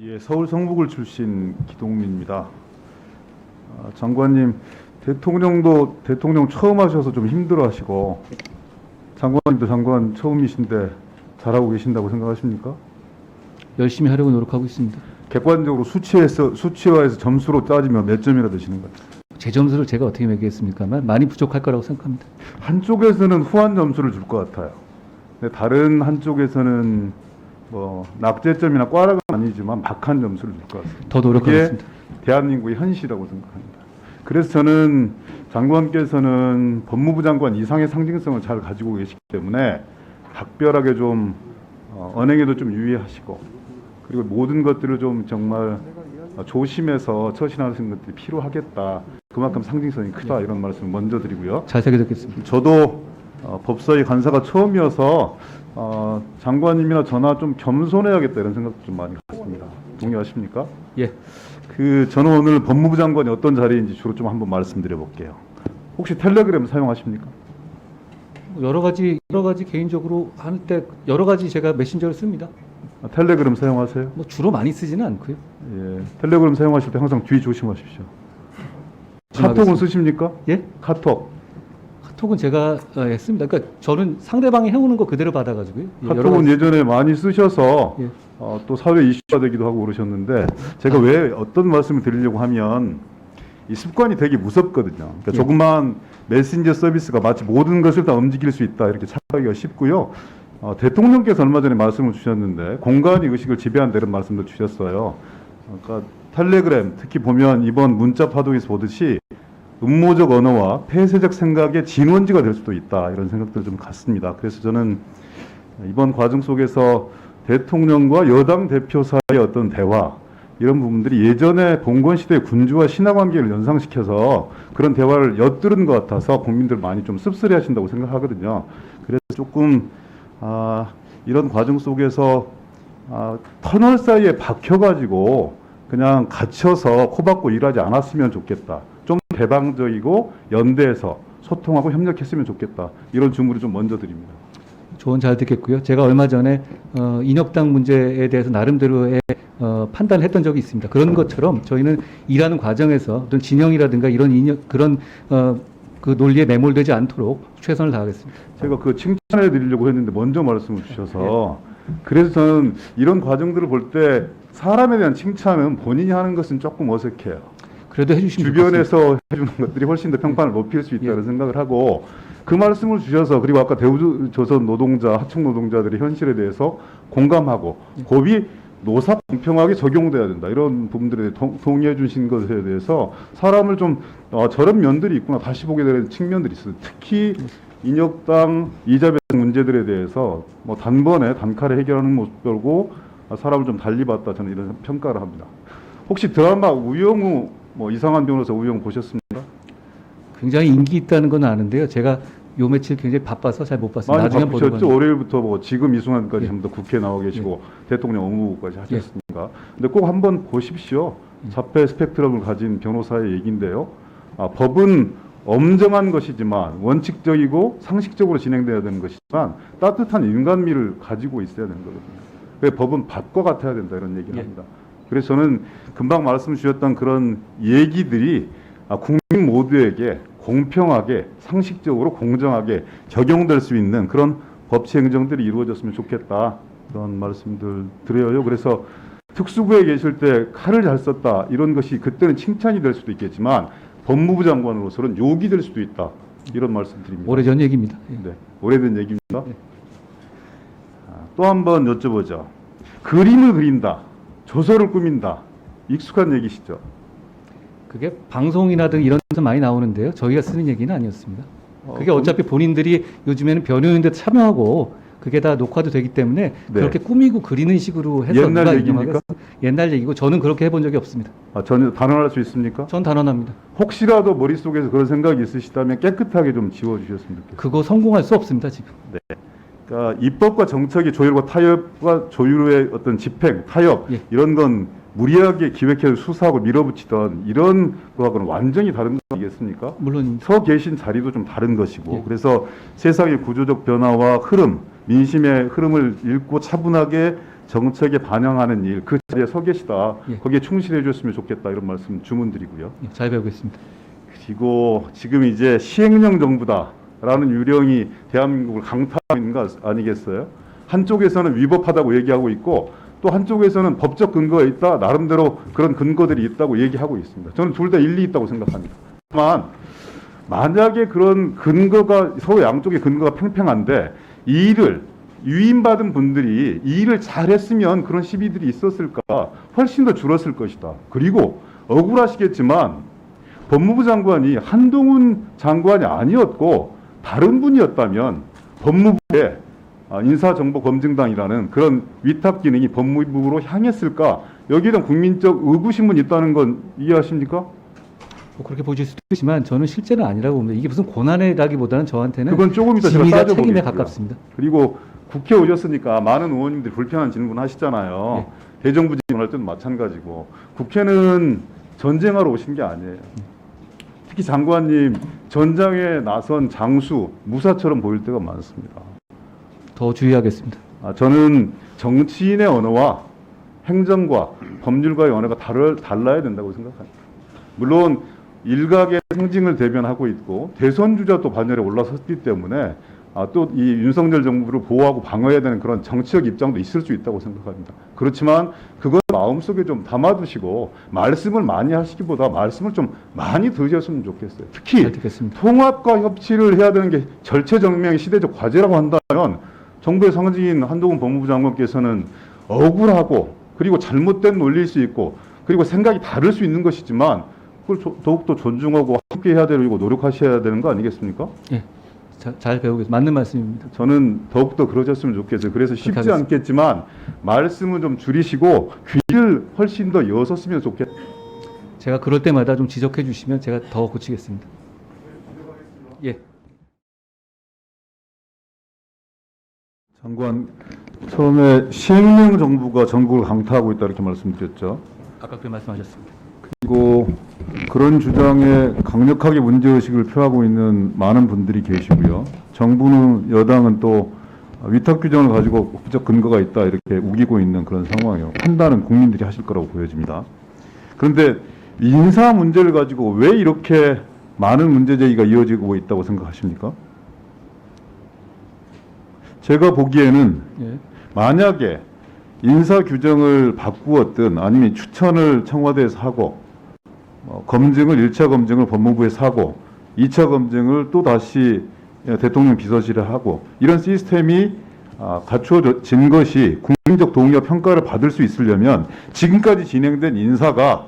예, 서울 성북을 출신 기동민입니다. 장관님, 대통령도 대통령 처음 하셔서 좀 힘들어하시고 장관님도 장관 처음이신데 잘하고 계신다고 생각하십니까? 열심히 하려고 노력하고 있습니다. 객관적으로 수치화해서 점수로 따지면 몇 점이나 되시는 거예요? 제 점수를 제가 어떻게 매기겠습니까만 많이 부족할 거라고 생각합니다. 한쪽에서는 후한 점수를 줄 것 같아요. 근데 다른 한쪽에서는 뭐 낙제점이나 꽈락은 아니지만 박한 점수를 줄 것 같습니다. 더 노력하겠습니다. 그게 대한민국의 현실이라고 생각합니다. 그래서 저는 장관께서는 법무부 장관 이상의 상징성을 잘 가지고 계시기 때문에 각별하게 좀 언행에도 좀 유의하시고 그리고 모든 것들을 좀 정말 조심해서 처신하시는 것들이 필요하겠다. 그만큼 상징성이 크다 이런 말씀을 먼저 드리고요. 잘 새겨듣겠습니다. 저도 법사위 간사가 처음이어서 장관님이나 저나 좀 겸손해야겠다 이런 생각도 좀 많이 갖습니다. 동의하십니까? 예. 저는 오늘 법무부 장관이 어떤 자리인지 주로 좀 한번 말씀드려 볼게요. 혹시 텔레그램 사용하십니까? 여러 가지 개인적으로 할 때 여러 가지 제가 메신저를 씁니다. 텔레그램 사용하세요? 뭐 주로 많이 쓰지는 않고요. 예. 텔레그램 사용하실 때 항상 뒤 조심하십시오. 카톡은 쓰십니까? 예? 카톡. 카톡은 제가 했습니다. 그러니까 저는 상대방이 해오는 거 그대로 받아가지고요. 카톡은 예전에 많이 쓰셔서 예. 또 사회 이슈가 되기도 하고 그러셨는데 제가 왜 어떤 말씀을 드리려고 하면 이 습관이 되게 무섭거든요. 그러니까 예. 조그만 메신저 서비스가 마치 모든 것을 다 움직일 수 있다 이렇게 착각하기가 쉽고요. 대통령께서 얼마 전에 말씀을 주셨는데 공간이 의식을 지배한다는 말씀도 주셨어요. 그러니까 텔레그램 특히 보면 이번 문자 파동에서 보듯이 음모적 언어와 폐쇄적 생각의 진원지가 될 수도 있다 이런 생각들 좀 갖습니다. 그래서 저는 이번 과정 속에서 대통령과 여당 대표 사이의 어떤 대화 이런 부분들이 예전에 봉건 시대의 군주와 신하 관계를 연상시켜서 그런 대화를 엿들은 것 같아서 국민들 많이 좀 씁쓸해하신다고 생각하거든요. 그래서 조금 이런 과정 속에서 터널 사이에 박혀가지고 그냥 갇혀서 코박고 일하지 않았으면 좋겠다. 좀 개방적이고 연대해서 소통하고 협력했으면 좋겠다. 이런 주문을 좀 먼저 드립니다. 조언 잘 듣겠고요. 제가 얼마 전에 인혁당 문제에 대해서 나름대로의 판단을 했던 적이 있습니다. 그런 것처럼 저희는 일하는 과정에서 어떤 진영이라든가 그런 그 논리에 매몰되지 않도록 최선을 다하겠습니다. 제가 칭찬해 드리려고 했는데 먼저 말씀을 주셔서 그래서 저는 이런 과정들을 볼 때 사람에 대한 칭찬은 본인이 하는 것은 조금 어색해요. 그래도 해주시면 주변에서 해주는 것들이 훨씬 더 평판을 높일 수 있다는 생각을 하고 그 말씀을 주셔서 그리고 아까 대우조선 노동자, 하청 노동자들의 현실에 대해서 공감하고 고비 노사 공평하게 적용돼야 된다 이런 부분들에 동의해 주신 것에 대해서 사람을 좀 저런 면들이 있구나 다시 보게 되는 측면들이 있어요. 특히 인혁당 이자 배상 문제들에 대해서 뭐 단번에 단칼에 해결하는 모습 들고 사람을 좀 달리 봤다 저는 이런 평가를 합니다. 혹시 드라마 우영우 이상한 변호사 우영우 보셨습니까? 굉장히 인기 있다는 건 아는데요. 제가 요 며칠 굉장히 바빠서 잘 못 봤습니다. 많이 나중에 바쁘셨죠? 월요일부터 지금 이 순간까지 예. 전부 다 국회에 나와 계시고 대통령 업무까지 하셨으니까. 근데 꼭 한번 보십시오. 자폐 스펙트럼을 가진 변호사의 얘기인데요. 법은 엄정한 것이지만 원칙적이고 상식적으로 진행돼야 되는 것이지만 따뜻한 인간미를 가지고 있어야 되는 거거든요. 그래서 법은 밥과 같아야 된다 이런 얘기를 합니다. 그래서 저는 금방 말씀 주셨던 그런 얘기들이 국민 모두에게 공평하게 상식적으로 공정하게 적용될 수 있는 그런 법치 행정들이 이루어졌으면 좋겠다 그런 말씀들 드려요. 그래서 특수부에 계실 때 칼을 잘 썼다 이런 것이 그때는 칭찬이 될 수도 있겠지만 법무부 장관으로서는 욕이 될 수도 있다 이런 말씀 드립니다. 오래전 얘기입니다. 네, 오래된 얘기입니다. 또 한 번 여쭤보죠. 그림을 그린다, 조서를 꾸민다 익숙한 얘기시죠? 그게 방송이나 등 이런 데서 많이 나오는데요. 저희가 쓰는 얘기는 아니었습니다. 그게 어차피 본인들이 요즘에는 변호인들 참여하고 그게 다 녹화도 되기 때문에 그렇게 꾸미고 그리는 식으로 해서 옛날 얘기입니까? 옛날 얘기고 저는 그렇게 해본 적이 없습니다. 전혀 단언할 수 있습니까? 전 단언합니다. 혹시라도 머릿속에서 그런 생각이 있으시다면 깨끗하게 좀 지워주셨으면 좋겠습니다. 그거 성공할 수 없습니다, 지금. 네. 그러니까 입법과 정책의 조율과 타협과 조율의 어떤 집행, 타협 이런 건 무리하게 기획해서 수사하고 밀어붙이던 이런 거하고는 완전히 다른 거 아니겠습니까? 물론 서 계신 자리도 좀 다른 것이고 그래서 세상의 구조적 변화와 흐름 민심의 흐름을 읽고 차분하게 정책에 반영하는 일, 그 자리에 서 계시다. 예. 거기에 충실해 줬으면 좋겠다. 이런 말씀 주문드리고요. 예, 잘 배우겠습니다. 그리고 지금 이제 시행령 정부다라는 유령이 대한민국을 강타하고 있는 거 아니겠어요? 한쪽에서는 위법하다고 얘기하고 있고 또 한쪽에서는 법적 근거가 있다. 나름대로 그런 근거들이 있다고 얘기하고 있습니다. 저는 둘 다 일리 있다고 생각합니다. 다만 만약에 그런 근거가 서로 양쪽의 근거가 팽팽한데 이 일을 유인받은 분들이 이 일을 잘했으면 그런 시비들이 있었을까 훨씬 더 줄었을 것이다. 그리고 억울하시겠지만 법무부 장관이 한동훈 장관이 아니었고 다른 분이었다면 법무부에 인사정보검증단이라는 그런 위탁 기능이 법무부로 향했을까? 여기에 대한 국민적 의구심은 있다는 건 이해하십니까? 뭐 그렇게 보실 수도 있지만 저는 실제는 아니라고 봅니다. 이게 무슨 고난이라기보다는 저한테는 그건 조금 이따 제가 짐이자 따져보겠고요. 책임에 가깝습니다. 그리고 국회 오셨으니까 많은 의원님들이 불편한 질문 하시잖아요. 대정부 질문할 때도 마찬가지고 국회는 전쟁하러 오신 게 아니에요. 특히 장관님 전장에 나선 장수 무사처럼 보일 때가 많습니다. 더 주의하겠습니다. 저는 정치인의 언어와 행정과 법률가의 언어가 달라야 된다고 생각합니다. 물론 일각의 상징을 대변하고 있고 대선 주자도 반열에 올라섰기 때문에 또 이 윤석열 정부를 보호하고 방어해야 되는 그런 정치적 입장도 있을 수 있다고 생각합니다. 그렇지만 그걸 마음속에 좀 담아두시고 말씀을 많이 하시기보다 말씀을 좀 많이 드셨으면 좋겠어요. 특히 잘 듣겠습니다. 통합과 협치를 해야 되는 게 절체절명의 시대적 과제라고 한다면 정부의 상징인 한동훈 법무부 장관께서는 억울하고 그리고 잘못된 논리일 수 있고 그리고 생각이 다를 수 있는 것이지만 그걸 더욱더 존중하고 함께 해야 되고 노력하셔야 되는 거 아니겠습니까? 예, 잘 배우겠습니다. 맞는 말씀입니다. 저는 더욱더 그러셨으면 좋겠어요. 그래서 쉽지 하겠습니다. 않겠지만 말씀은 좀 줄이시고 귀를 훨씬 더 여섰으면 좋겠어요. 제가 그럴 때마다 좀 지적해 주시면 제가 더 고치겠습니다. 예. 장관, 처음에 시행령 정부가 전국을 강타하고 있다 이렇게 말씀드렸죠. 아까 그렇게 말씀하셨습니다. 그리고 그런 주장에 강력하게 문제의식을 표하고 있는 많은 분들이 계시고요. 정부는 여당은 또 위탁 규정을 가지고 법적 근거가 있다 이렇게 우기고 있는 그런 상황이에요. 판단은 국민들이 하실 거라고 보여집니다. 그런데 인사 문제를 가지고 왜 이렇게 많은 문제 제기가 이어지고 있다고 생각하십니까? 제가 보기에는 예. 만약에 인사 규정을 바꾸었든 아니면 추천을 청와대에서 하고 검증을 1차 검증을 법무부에서 하고 2차 검증을 또 다시 대통령 비서실에 하고 이런 시스템이 갖추어진 것이 국민적 동의와 평가를 받을 수 있으려면 지금까지 진행된 인사가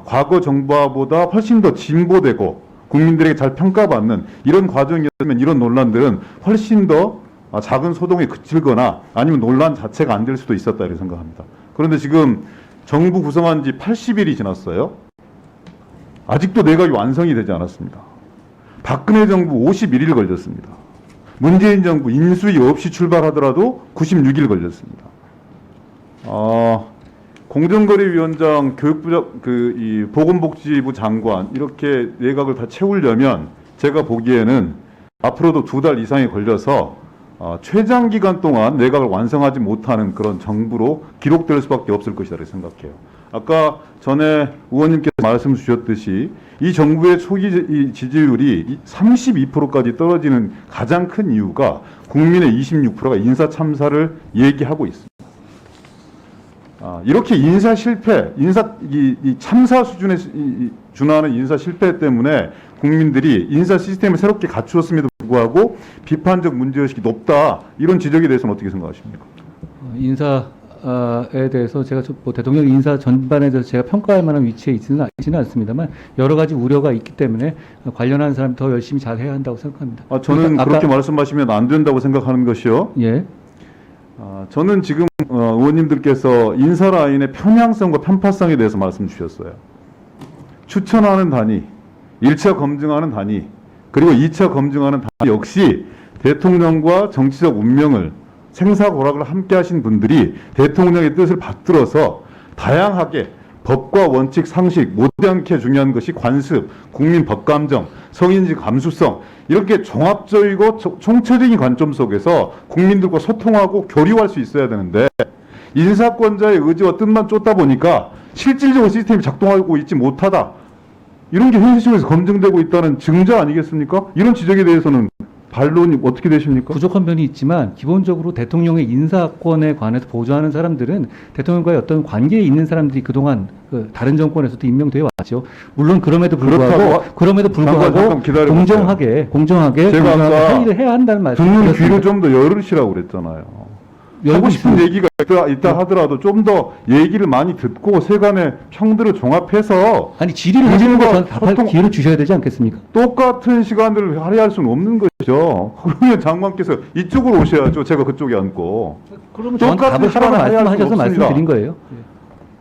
과거 정부보다 훨씬 더 진보되고 국민들에게 잘 평가받는 이런 과정이었으면 이런 논란들은 훨씬 더 작은 소동에 그칠거나 아니면 논란 자체가 안 될 수도 있었다 이렇게 생각합니다. 그런데 지금 정부 구성한 지 80일이 지났어요. 아직도 내각이 완성이 되지 않았습니다. 박근혜 정부 51일 걸렸습니다. 문재인 정부 인수위 없이 출발하더라도 96일 걸렸습니다. 공정거래위원장, 교육부, 보건복지부 장관 이렇게 내각을 다 채우려면 제가 보기에는 앞으로도 2달 이상이 걸려서 최장 기간 동안 내각을 완성하지 못하는 그런 정부로 기록될 수밖에 없을 것이다 이렇게 생각해요. 아까 전에 의원님께서 말씀 주셨듯이 이 정부의 초기 지지율이 32%까지 떨어지는 가장 큰 이유가 국민의 26%가 인사 참사를 얘기하고 있습니다. 이렇게 인사 실패, 이 참사 수준에 준하는 인사 실패 때문에 국민들이 인사 시스템을 새롭게 갖추었음에도 불구하고 비판적 문제의식이 높다 이런 지적에 대해서는 어떻게 생각하십니까? 인사에 대해서 제가 뭐 대통령 인사 전반에 대해서 제가 평가할 만한 위치에 있지는 않습니다만 여러 가지 우려가 있기 때문에 관련한 사람이 더 열심히 잘 해야 한다고 생각합니다. 저는 그렇게 말씀하시면 안 된다고 생각하는 것이요. 예. 저는 지금 의원님들께서 인사 라인의 편향성과 편파성에 대해서 말씀 주셨어요. 추천하는 단위, 1차 검증하는 단위, 그리고 2차 검증하는 단위 역시 대통령과 정치적 운명을 생사고락을 함께 하신 분들이 대통령의 뜻을 받들어서 다양하게 법과 원칙, 상식 못지않게 중요한 것이 관습, 국민 법감정, 성인지 감수성 이렇게 종합적이고 총체적인 관점 속에서 국민들과 소통하고 교류할 수 있어야 되는데 인사권자의 의지와 뜻만 쫓다 보니까 실질적으로 시스템이 작동하고 있지 못하다. 이런 게 현실적으로 검증되고 있다는 증거 아니겠습니까? 이런 지적에 대해서는 반론이 어떻게 되십니까? 부족한 면이 있지만 기본적으로 대통령의 인사권에 관해서 보좌하는 사람들은 대통령과의 어떤 관계에 있는 사람들이 그동안 그 다른 정권에서도 임명되어 왔죠. 물론 그럼에도 불구하고 잠깐 기다려보세요. 공정하게 제가 아까 회의를 해야 한다는 말씀. 듣는 귀를 좀 더 열으시라고 그랬잖아요. 하고 싶은 얘기가 있다 하더라도 좀 더 얘기를 많이 듣고 세간의 평들을 종합해서 아니 질의를 하시는데 국민과 저는 답할 기회를 주셔야 되지 않겠습니까? 똑같은 시간들을 할애할 수는 없는 것이죠. 그러면 장관께서 이쪽으로 오셔야죠. 제가 그쪽에 앉고. 그러면 저한테 똑같은 답을 하라고 시간을 할애할 말씀하셔서 수는 없습니다. 말씀드린 거예요.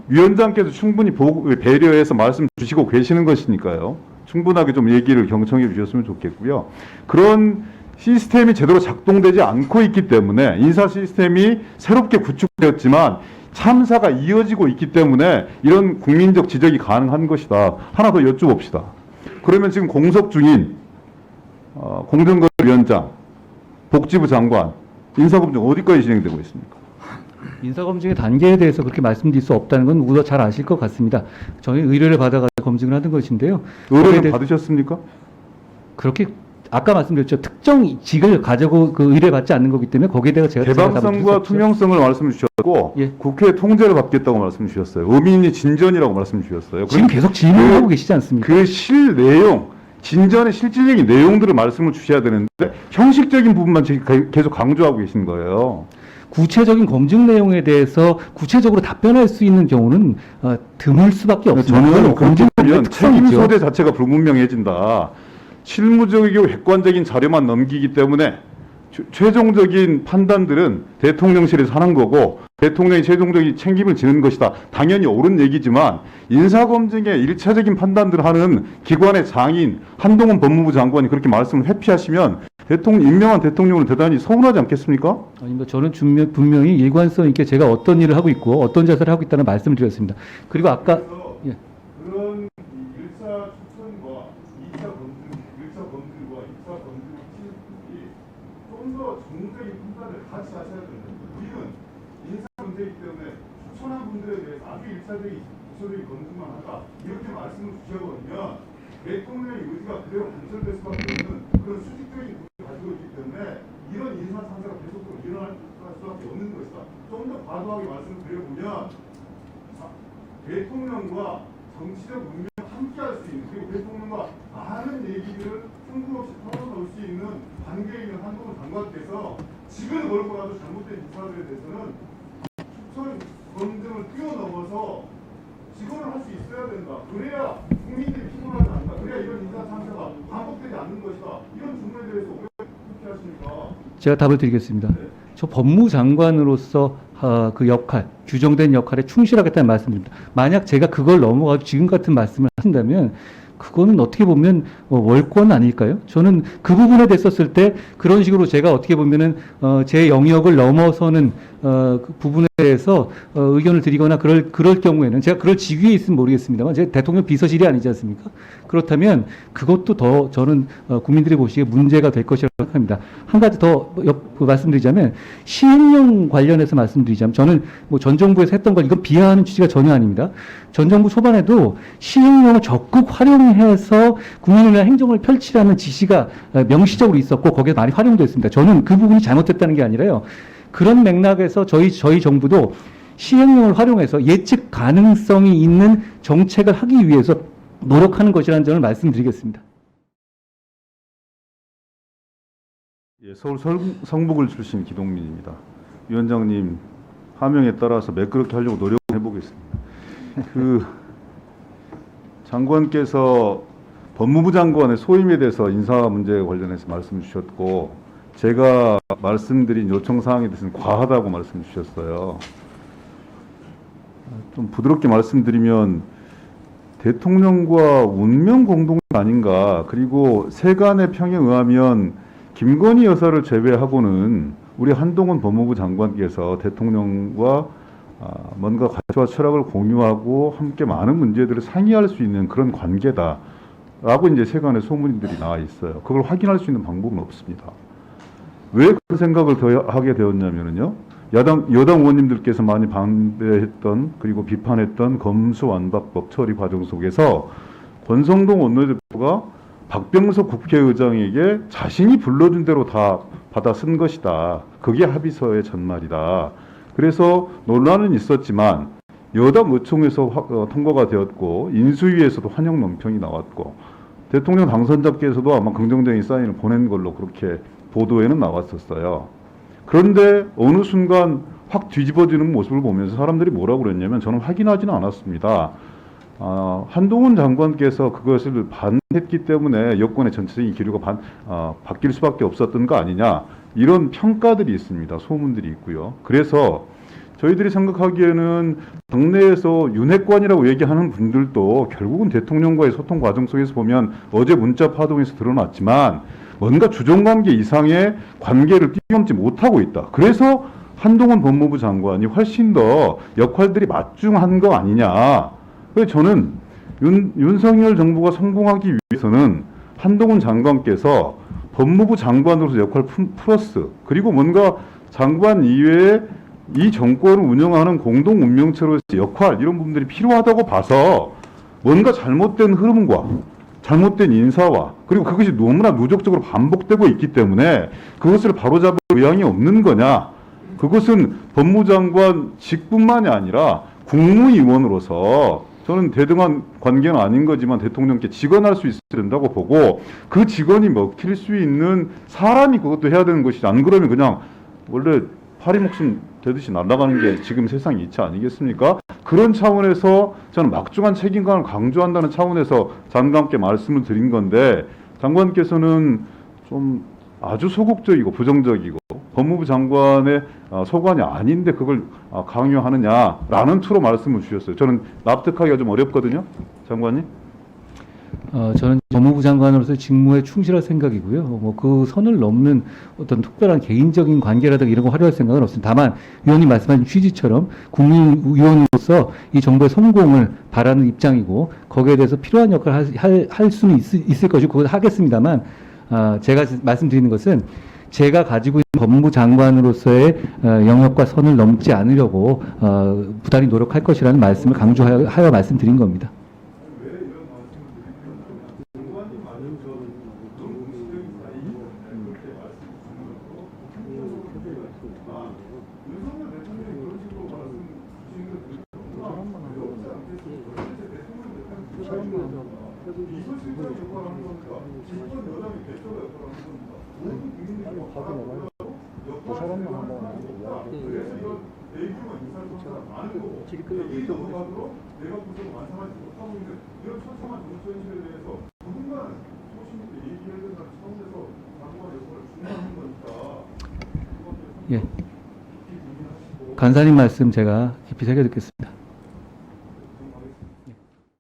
위원장께서 충분히 배려해서 말씀 주시고 계시는 것이니까요. 충분하게 좀 얘기를 경청해 주셨으면 좋겠고요. 그런 시스템이 제대로 작동되지 않고 있기 때문에 인사 시스템이 새롭게 구축되었지만 참사가 이어지고 있기 때문에 이런 국민적 지적이 가능한 것이다. 하나 더 여쭤봅시다. 그러면 지금 공석 중인 공정거래위원장, 복지부 장관 인사검증 어디까지 진행되고 있습니까? 인사검증의 단계에 대해서 그렇게 말씀드릴 수 없다는 건 모두 잘 아실 것 같습니다. 저희 의뢰를 받아가지고 검증을 하는 것인데요. 의뢰는 받으셨습니까? 그렇게 아까 말씀드렸죠. 특정 직을 가지고 그 의뢰받지 않는 거기 때문에 거기에 대해서 제가 개방성과 투명성을 말씀 주셨고 예. 국회 통제를 받겠다고 말씀 주셨어요. 의민이 진전이라고 말씀 주셨어요. 지금 계속 질문을 하고 계시지 않습니까? 그 실 내용, 진전의 실질적인 내용들을 말씀을 주셔야 되는데 형식적인 부분만 계속 강조하고 계신 거예요. 구체적인 검증 내용에 대해서 구체적으로 답변할 수 있는 경우는 드물 수밖에 없습니다. 저는 그렇게 보면 책임 특성이죠. 소재 자체가 불분명해진다. 실무적이고 객관적인 자료만 넘기기 때문에 최종적인 판단들은 대통령실에서 하는 거고 대통령이 최종적인 책임을 지는 것이다. 당연히 옳은 얘기지만 인사검증의 일차적인 판단들을 하는 기관의 장인 한동훈 법무부 장관이 그렇게 말씀을 회피하시면 임명한 대통령은 대단히 서운하지 않겠습니까? 아닙니다. 저는 분명히 일관성 있게 제가 어떤 일을 하고 있고 어떤 자세를 하고 있다는 말씀을 드렸습니다. 그리고 아까 예. 그런 1차 추천과 2차 검증과 2차 검증 팀이 좀 더 전문적인 판단을 같이 하셔야 되는데 우리는 인사 문제이기 때문에 추천한 분들에 대해서 아주 1차적인 구체적인 검증만 하다 이렇게 말씀을 주셔버리면 대통령의 의지가 그대로 관철될 수밖에 없는 그런 수직적인 구조를 가지고 있기 때문에 이런 인사 참사가 계속적으로 일어날 수밖에 없는 것이다. 좀 더 과도하게 말씀을 드려보면 대통령과 정치적 운명을 함께할 수 있는 그리고 대통령과 많은 얘기들을 승부 없이 털어놓을 수 있는 관계에 있는 한동훈 장관께서 지금 그렇고라도 잘못된 인사들에 대해서는 추천 검증을 뛰어넘어서 직원을 할 수 있어야 된다. 그래야 국민들이 피곤하지 않는다. 그래야 이런 인사 참사가 반복되지 않는 것이다. 이런 주문에 대해서 왜 그렇게 하십니까? 제가 답을 드리겠습니다. 저 법무장관으로서 그 역할, 규정된 역할에 충실하겠다는 말씀드립니다. 만약 제가 그걸 넘어가지고 지금 같은 말씀을 하신다면 그거는 어떻게 보면 월권 아닐까요? 저는 그 부분에 됐었을 때 그런 식으로 제가 어떻게 보면은 제 영역을 넘어서는 그 부분에 대해서 의견을 드리거나 그럴 경우에는 제가 그럴 직위에 있으면 모르겠습니다만 제가 대통령 비서실이 아니지 않습니까? 그렇다면 그것도 더 저는 국민들이 보시기에 문제가 될 것이라고 생각합니다. 한 가지 더 말씀드리자면 시행령 관련해서 말씀드리자면 저는 뭐 전 정부에서 했던 걸 이건 비하하는 취지가 전혀 아닙니다. 전 정부 초반에도 시행령을 적극 활용해서 국민을 위한 행정을 펼치라는 지시가 명시적으로 있었고 거기에 많이 활용됐습니다. 저는 그 부분이 잘못됐다는 게 아니라요. 그런 맥락에서 저희 정부도 시행령을 활용해서 예측 가능성이 있는 정책을 하기 위해서 노력하는 것이라는 점을 말씀드리겠습니다. 예, 서울 성북을 출신 기동민입니다. 위원장님 하명에 따라서 매끄럽게 하려고 노력해 보겠습니다. 그 장관께서 법무부 장관의 소임에 대해서 인사 문제에 관련해서 말씀 주셨고 제가 말씀드린 요청 사항에 대해서는 과하다고 말씀 주셨어요. 좀 부드럽게 말씀드리면 대통령과 운명 공동체 아닌가. 그리고 세간의 평에 의하면 김건희 여사를 제외하고는 우리 한동훈 법무부 장관께서 대통령과 뭔가 가치와 철학을 공유하고 함께 많은 문제들을 상의할 수 있는 그런 관계다라고 이제 세간의 소문들이 나와 있어요. 그걸 확인할 수 있는 방법은 없습니다. 왜 그 생각을 더 하게 되었냐면요. 여당 의원님들께서 많이 반대했던 그리고 비판했던 검수완박법 처리 과정 속에서 권성동 원내대표가 박병석 국회의장에게 자신이 불러준 대로 다 받아 쓴 것이다. 그게 합의서의 전말이다. 그래서 논란은 있었지만 여당 의총에서 통과가 되었고 인수위에서도 환영 논평이 나왔고 대통령 당선자께서도 아마 긍정적인 사인을 보낸 걸로 그렇게 보도에는 나왔었어요. 그런데 어느 순간 확 뒤집어지는 모습을 보면서 사람들이 뭐라고 그랬냐면 저는 확인하지는 않았습니다. 한동훈 장관께서 그것을 반했기 때문에 여권의 전체적인 기류가 바뀔 수밖에 없었던 거 아니냐 이런 평가들이 있습니다. 소문들이 있고요. 그래서 저희들이 생각하기에는 당내에서 윤핵관이라고 얘기하는 분들도 결국은 대통령과의 소통 과정 속에서 보면 어제 문자 파동에서 드러났지만 뭔가 주종관계 이상의 관계를 뛰어넘지 못하고 있다. 그래서 한동훈 법무부 장관이 훨씬 더 역할들이 맞중한 거 아니냐. 그래서 저는 윤석열 정부가 성공하기 위해서는 한동훈 장관께서 법무부 장관으로서 역할 플러스 그리고 뭔가 장관 이외에 이 정권을 운영하는 공동 운명체로서의 역할 이런 부분들이 필요하다고 봐서 뭔가 잘못된 흐름과 잘못된 인사와 그리고 그것이 너무나 누적적으로 반복되고 있기 때문에 그것을 바로잡을 의향이 없는 거냐. 그것은 법무장관 직뿐만이 아니라 국무위원으로서 저는 대등한 관계는 아닌 거지만 대통령께 직언할 수 있어야 된다고 보고 그 직언이 먹힐 수 있는 사람이 그것도 해야 되는 것이지 안 그러면 그냥 원래 파리 목숨 되듯이 날아가는 게 지금 세상 이치 아니겠습니까? 그런 차원에서 저는 막중한 책임감을 강조한다는 차원에서 장관께 말씀을 드린 건데 장관께서는 좀 아주 소극적이고 부정적이고 법무부 장관의 소관이 아닌데 그걸 강요하느냐라는 투로 말씀을 주셨어요. 저는 납득하기가 좀 어렵거든요. 장관님. 저는 법무부 장관으로서 직무에 충실할 생각이고요. 뭐 그 선을 넘는 어떤 특별한 개인적인 관계라든가 이런 거 화려할 생각은 없습니다. 다만 위원님 말씀하신 취지처럼 국민위원으로서 이 정부의 성공을 바라는 입장이고 거기에 대해서 필요한 역할을 할 수는 있을 것이고 그걸 하겠습니다만 제가 말씀드리는 것은 제가 가지고 있는 법무부 장관으로서의 영역과 선을 넘지 않으려고 부단히 노력할 것이라는 말씀을 강조하여 말씀드린 겁니다. 예. 간사님 말씀 제가 깊이 새겨 듣겠습니다.